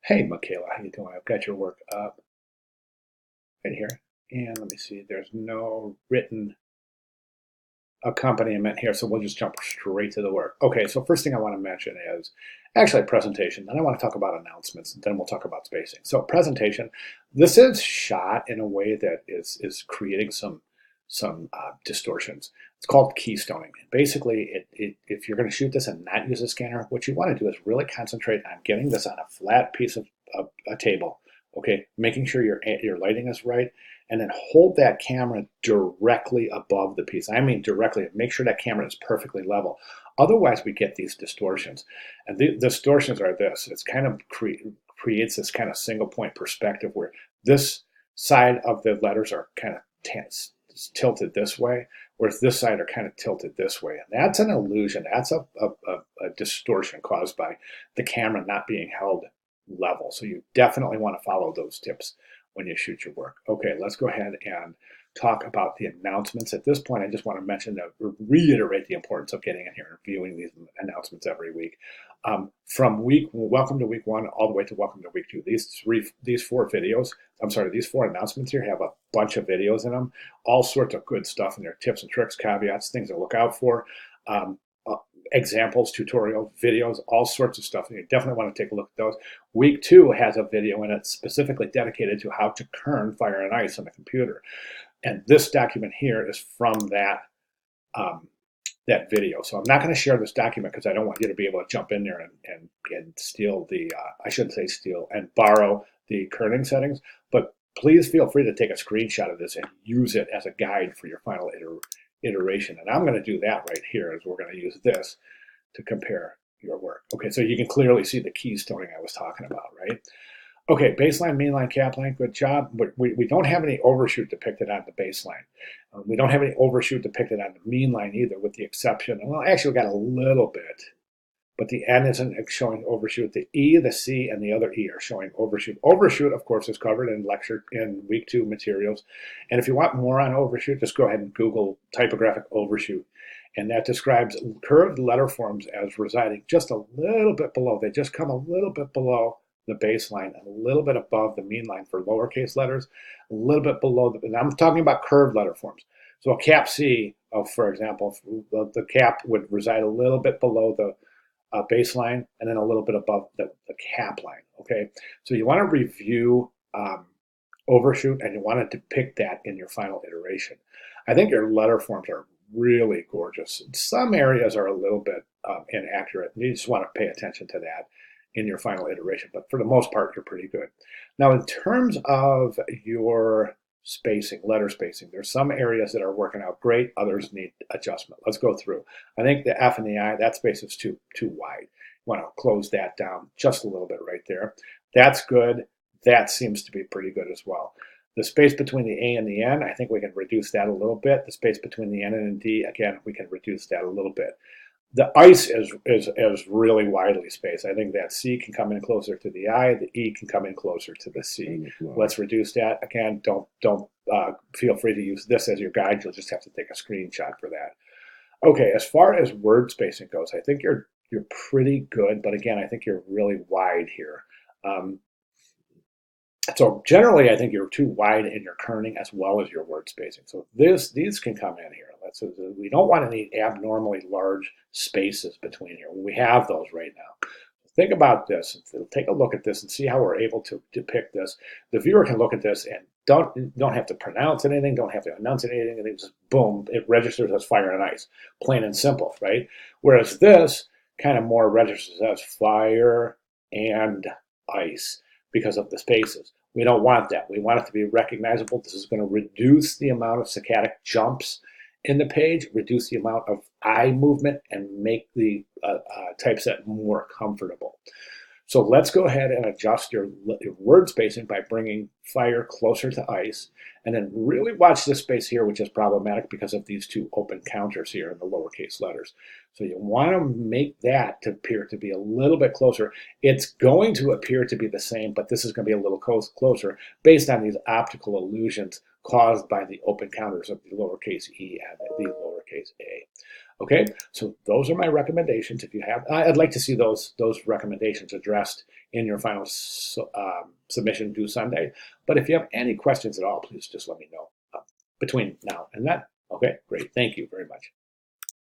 Hey, Mikayla, how you doing? I've got your work up right here. And let me see, there's no written accompaniment here, so we'll just jump straight to the work. Okay, so first thing I want to mention is actually a presentation. Then I want to talk about announcements, and then we'll talk about spacing. So presentation, this is shot in a way that is creating some distortions. It's called keystoning. Basically, if you're going to shoot this and not use a scanner, what you want to do is really concentrate on getting this on a flat piece of a table. Okay, making sure your lighting is right, and then hold that camera directly above the piece. I mean directly. Make sure that camera is perfectly level. Otherwise, we get these distortions, and the distortions are this. It's kind of creates this kind of single point perspective where this side of the letters are kind of tilted this way, whereas this side are kind of tilted this way. And that's an illusion. That's a distortion caused by the camera not being held level. So you definitely want to follow those tips when you shoot your work. Okay, let's go ahead and talk about the announcements. At this point, I just want to mention that reiterate the importance of getting in here and viewing these announcements every week. From welcome to week one all the way to welcome to week two. These four videos, I'm sorry, these four announcements here have a bunch of videos in them, all sorts of good stuff in there, tips and tricks, caveats, things to look out for. Examples, tutorial videos, all sorts of stuff. And you definitely want to take a look at those. Week two has a video in it specifically dedicated to how to kern fire and ice on the computer. And this document here is from that that video. So I'm not going to share this document because I don't want you to be able to jump in there and steal the, I shouldn't say steal, and borrow the kerning settings. But please feel free to take a screenshot of this and use it as a guide for your final iteration. And I'm going to do that right here, as we're going to use this to compare your work. Okay, so you can clearly see the keystoning I was talking about, right? Okay, baseline, mainline, capline, good job. We don't have any overshoot depicted on the baseline. We don't have any overshoot depicted on the mean line either, with the exception, well, actually we got a little bit, but the N isn't showing overshoot. The E, the C, and the other E are showing overshoot. Overshoot, of course, is covered in week two materials. And if you want more on overshoot, just go ahead and Google typographic overshoot. And that describes curved letter forms as residing just a little bit below. They just come a little bit below the baseline and a little bit above the mean line for lowercase letters, a little bit below and I'm talking about curved letter forms. So a cap C, for example, the cap would reside a little bit below the baseline and then a little bit above the cap line. Okay, so you want to review overshoot and you want to depict that in your final iteration. I think your letter forms are really gorgeous. Some areas are a little bit inaccurate. You just want to pay attention to that in your final iteration, but for the most part, you're pretty good. Now, in terms of your spacing, letter spacing, there's some areas that are working out great, others need adjustment. Let's go through. I think the F and the I, that space is too wide. You want to close that down just a little bit right there. That's good. That seems to be pretty good as well. The space between the A and the N, I think we can reduce that a little bit. The space between the N and the D, again, we can reduce that a little bit. The ice is really widely spaced. I think that C can come in closer to the I, the E can come in closer to the C. Let's reduce that. Again, don't feel free to use this as your guide. You'll just have to take a screenshot for that. Okay, as far as word spacing goes, I think you're pretty good, but again, I think you're really wide here. So generally, I think you're too wide in your kerning as well as your word spacing. So these can come in here. We don't want any abnormally large spaces between here. We have those right now. Think about this. Take a look at this and see how we're able to depict this. The viewer can look at this and don't have to pronounce anything, don't have to enunciate anything, and it just boom, it registers as fire and ice, plain and simple, right? Whereas this kind of more registers as fire and ice because of the spaces. We don't want that. We want it to be recognizable. This is going to reduce the amount of saccadic jumps in the page, reduce the amount of eye movement, and make the typeset more comfortable. So let's go ahead and adjust your word spacing by bringing fire closer to ice, and then really watch this space here, which is problematic because of these two open counters here in the lowercase letters. So you want to make that to appear to be a little bit closer. It's going to appear to be the same, but this is going to be a little closer based on these optical illusions caused by the open counters of the lowercase e and the lowercase a. Okay, so those are my recommendations. If you have, I'd like to see those recommendations addressed in your final submission due Sunday. But if you have any questions at all, please just let me know between now and then. Okay, great. Thank you very much.